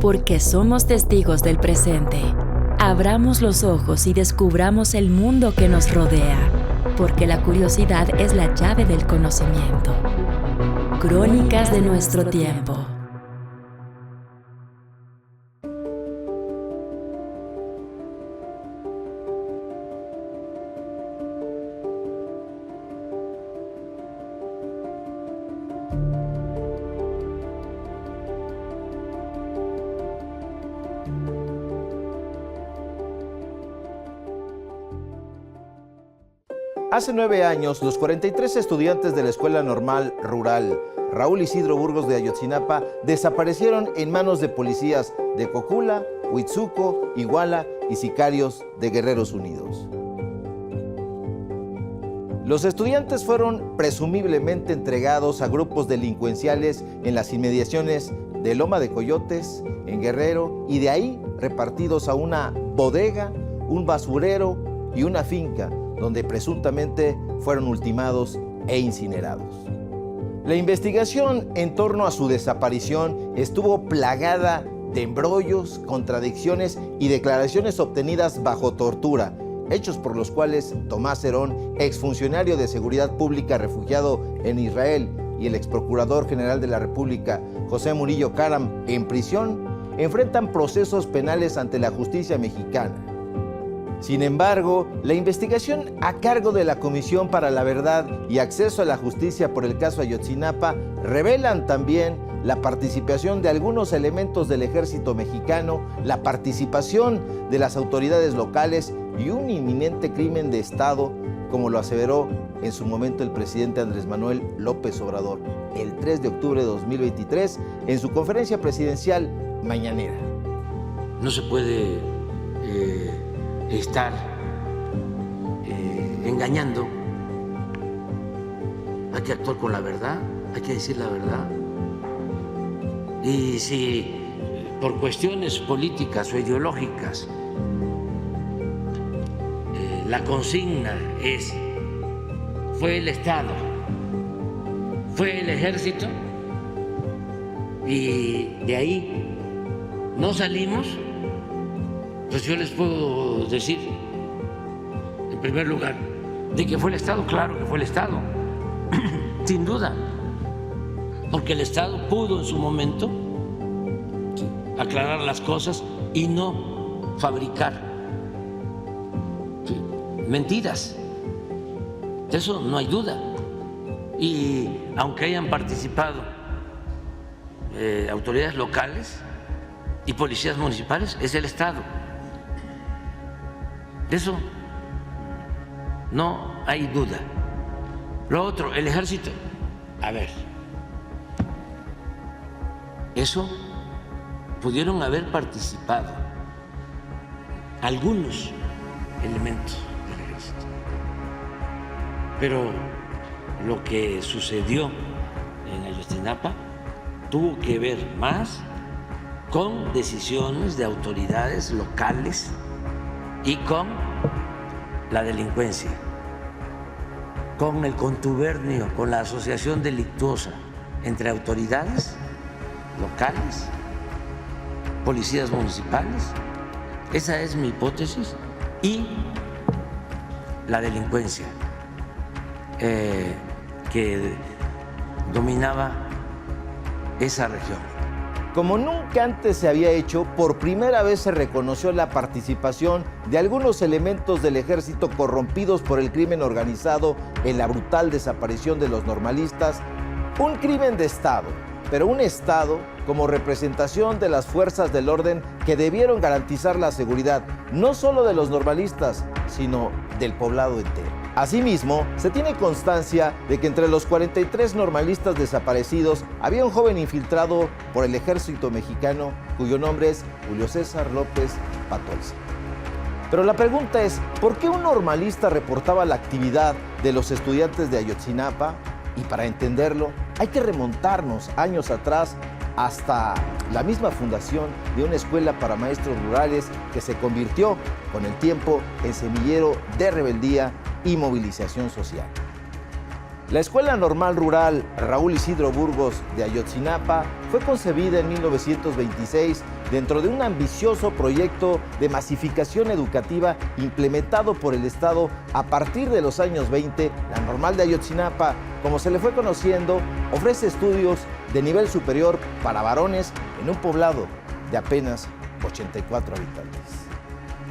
Porque somos testigos del presente. Abramos los ojos y descubramos el mundo que nos rodea, porque la curiosidad es la llave del conocimiento. Crónicas de nuestro tiempo. Hace 9 años, los 43 estudiantes de la Escuela Normal Rural Raúl Isidro Burgos de Ayotzinapa desaparecieron en manos de policías de Cocula, Huitzuco, Iguala y sicarios de Guerreros Unidos. Los estudiantes fueron presumiblemente entregados a grupos delincuenciales en las inmediaciones de Loma de Coyotes, en Guerrero, y de ahí repartidos a una bodega, un basurero y una finca, donde presuntamente fueron ultimados e incinerados. La investigación en torno a su desaparición estuvo plagada de embrollos, contradicciones y declaraciones obtenidas bajo tortura, hechos por los cuales Tomás Herón, exfuncionario de Seguridad Pública refugiado en Israel, y el exprocurador general de la República, José Murillo Caram, en prisión, enfrentan procesos penales ante la justicia mexicana. Sin embargo, la investigación a cargo de la Comisión para la Verdad y Acceso a la Justicia por el caso Ayotzinapa revelan también la participación de algunos elementos del ejército mexicano, la participación de las autoridades locales y un inminente crimen de Estado, como lo aseveró en su momento el presidente Andrés Manuel López Obrador el 3 de octubre de 2023 en su conferencia presidencial mañanera. No se puede estar engañando. Hay que actuar con la verdad, hay que decir la verdad. Y si por cuestiones políticas o ideológicas la consigna es fue el Estado, fue el Ejército, y de ahí no salimos, pues yo les puedo decir, en primer lugar, de que fue el Estado. Claro que fue el Estado, sin duda, porque el Estado pudo en su momento aclarar las cosas y no fabricar mentiras. De eso no hay duda. Y aunque hayan participado autoridades locales y policías municipales, es el Estado. De eso no hay duda. Lo otro, el ejército. A ver, eso pudieron haber participado algunos elementos del ejército. Pero lo que sucedió en Ayotzinapa tuvo que ver más con decisiones de autoridades locales y con la delincuencia, con el contubernio, con la asociación delictuosa entre autoridades locales, policías municipales, esa es mi hipótesis, y la delincuencia que dominaba esa región. Como nunca antes se había hecho, por primera vez se reconoció la participación de algunos elementos del ejército corrompidos por el crimen organizado en la brutal desaparición de los normalistas. Un crimen de Estado, pero un Estado como representación de las fuerzas del orden que debieron garantizar la seguridad, no solo de los normalistas, sino del poblado entero. Asimismo, se tiene constancia de que entre los 43 normalistas desaparecidos había un joven infiltrado por el ejército mexicano cuyo nombre es Julio César López Patolza. Pero la pregunta es, ¿por qué un normalista reportaba la actividad de los estudiantes de Ayotzinapa? Y para entenderlo, hay que remontarnos años atrás hasta la misma fundación de una escuela para maestros rurales que se convirtió con el tiempo en semillero de rebeldía y movilización social. La Escuela Normal Rural Raúl Isidro Burgos de Ayotzinapa fue concebida en 1926 dentro de un ambicioso proyecto de masificación educativa implementado por el Estado a partir de los años 20. La Normal de Ayotzinapa, como se le fue conociendo, ofrece estudios de nivel superior para varones en un poblado de apenas 84 habitantes.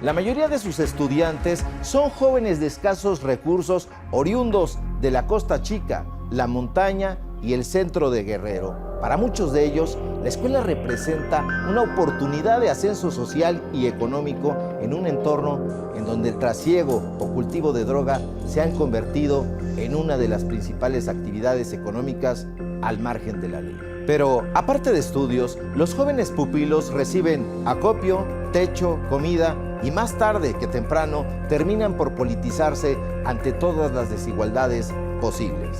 La mayoría de sus estudiantes son jóvenes de escasos recursos oriundos de la Costa Chica, la montaña y el centro de Guerrero. Para muchos de ellos, la escuela representa una oportunidad de ascenso social y económico en un entorno en donde el trasiego o cultivo de droga se han convertido en una de las principales actividades económicas al margen de la ley. Pero, aparte de estudios, los jóvenes pupilos reciben acopio, techo, comida y más tarde que temprano terminan por politizarse ante todas las desigualdades posibles.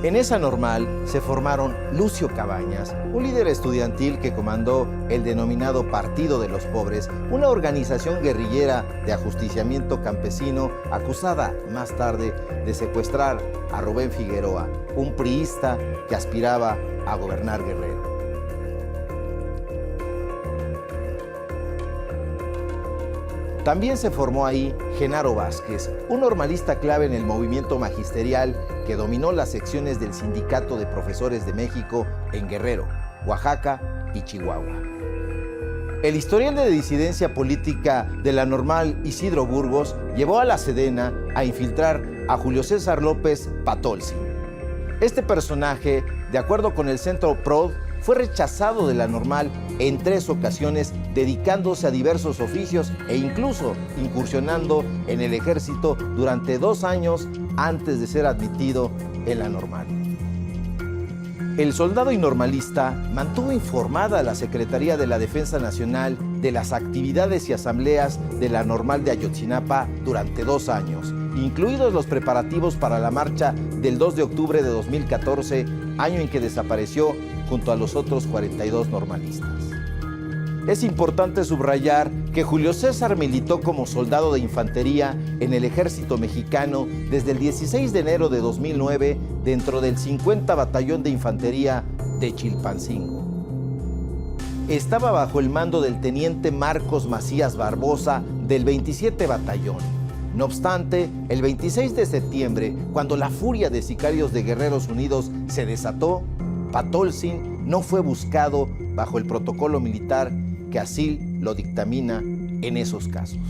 En esa normal se formaron Lucio Cabañas, un líder estudiantil que comandó el denominado Partido de los Pobres, una organización guerrillera de ajusticiamiento campesino acusada más tarde de secuestrar a Rubén Figueroa, un priista que aspiraba a gobernar Guerrero. También se formó ahí Genaro Vázquez, un normalista clave en el movimiento magisterial que dominó las secciones del Sindicato de Profesores de México en Guerrero, Oaxaca y Chihuahua. El historial de disidencia política de la Normal Isidro Burgos llevó a la Sedena a infiltrar a Julio César López Patolsi. Este personaje, de acuerdo con el Centro PROD, fue rechazado de la Normal en 3 ocasiones, dedicándose a diversos oficios e incluso incursionando en el ejército durante 2 años antes de ser admitido en la Normal. El soldado y normalista mantuvo informada a la Secretaría de la Defensa Nacional de las actividades y asambleas de la Normal de Ayotzinapa durante 2 años, incluidos los preparativos para la marcha del 2 de octubre de 2014, año en que desapareció junto a los otros 42 normalistas. Es importante subrayar que Julio César militó como soldado de infantería en el ejército mexicano desde el 16 de enero de 2009 dentro del 50 Batallón de Infantería de Chilpancingo. Estaba bajo el mando del teniente Marcos Macías Barbosa del 27 Batallón. No obstante, el 26 de septiembre, cuando la furia de sicarios de Guerreros Unidos se desató, Patolsi no fue buscado bajo el protocolo militar que así lo dictamina en esos casos.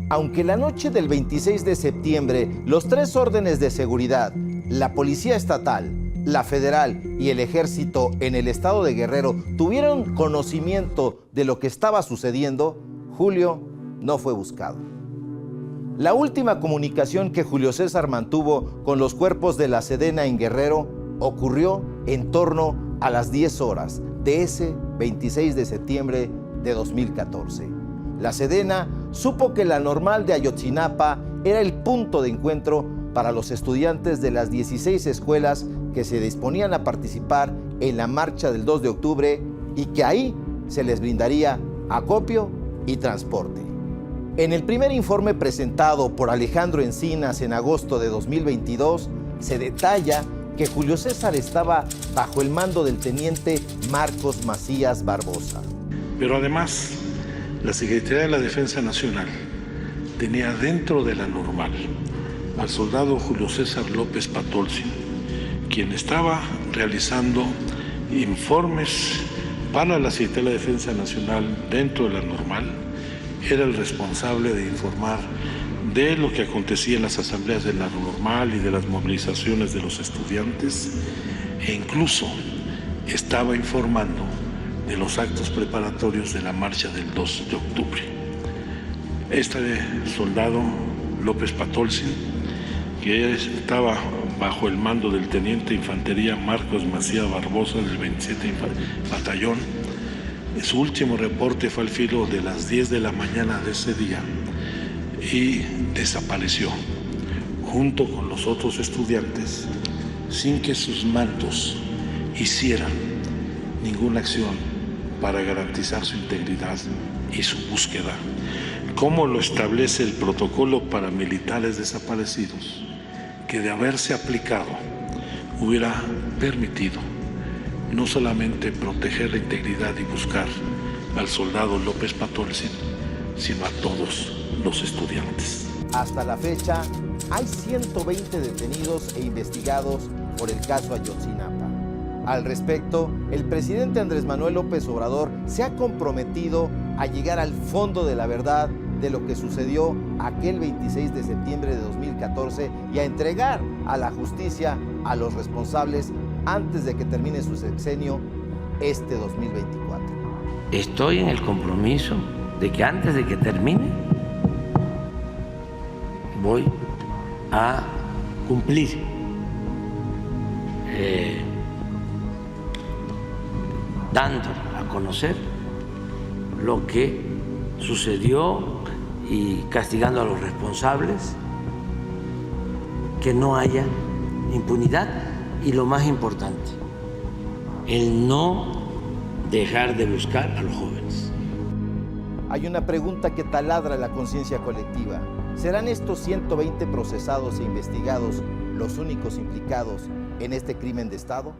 Aunque la noche del 26 de septiembre los 3 órdenes de seguridad, la Policía Estatal, la Federal y el Ejército en el estado de Guerrero tuvieron conocimiento de lo que estaba sucediendo, Julio no fue buscado. La última comunicación que Julio César mantuvo con los cuerpos de la Sedena en Guerrero ocurrió en torno a las 10 horas de ese 26 de septiembre de 2014. La Sedena supo que la Normal de Ayotzinapa era el punto de encuentro para los estudiantes de las 16 escuelas que se disponían a participar en la marcha del 2 de octubre y que ahí se les brindaría acopio y transporte. En el primer informe presentado por Alejandro Encinas en agosto de 2022, se detalla que Julio César estaba bajo el mando del teniente Marcos Macías Barbosa. Pero además, la Secretaría de la Defensa Nacional tenía dentro de la Normal al soldado Julio César López Patolsi, quien estaba realizando informes para la Secretaría de la Defensa Nacional dentro de la Normal. Era el responsable de informar de lo que acontecía en las asambleas de la Normal y de las movilizaciones de los estudiantes, e incluso estaba informando de los actos preparatorios de la marcha del 2 de octubre. Este soldado López Patolsi, que estaba bajo el mando del teniente de infantería Marcos Macías Barbosa del 27 Batallón, su último reporte fue al filo de las 10 de la mañana de ese día y desapareció junto con los otros estudiantes sin que sus mandos hicieran ninguna acción para garantizar su integridad y su búsqueda, como lo establece el protocolo para militares desaparecidos, que de haberse aplicado hubiera permitido no solamente proteger la integridad y buscar al soldado López Patolsin, sino a todos los estudiantes. Hasta la fecha, hay 120 detenidos e investigados por el caso Ayotzinapa. Al respecto, el presidente Andrés Manuel López Obrador se ha comprometido a llegar al fondo de la verdad de lo que sucedió aquel 26 de septiembre de 2014 y a entregar a la justicia a los responsables antes de que termine su sexenio este 2024. Estoy en el compromiso de que antes de que termine voy a cumplir dando a conocer lo que sucedió y castigando a los responsables, que no haya impunidad y lo más importante, el no dejar de buscar a los jóvenes. Hay una pregunta que taladra la conciencia colectiva. ¿Serán estos 120 procesados e investigados los únicos implicados en este crimen de Estado?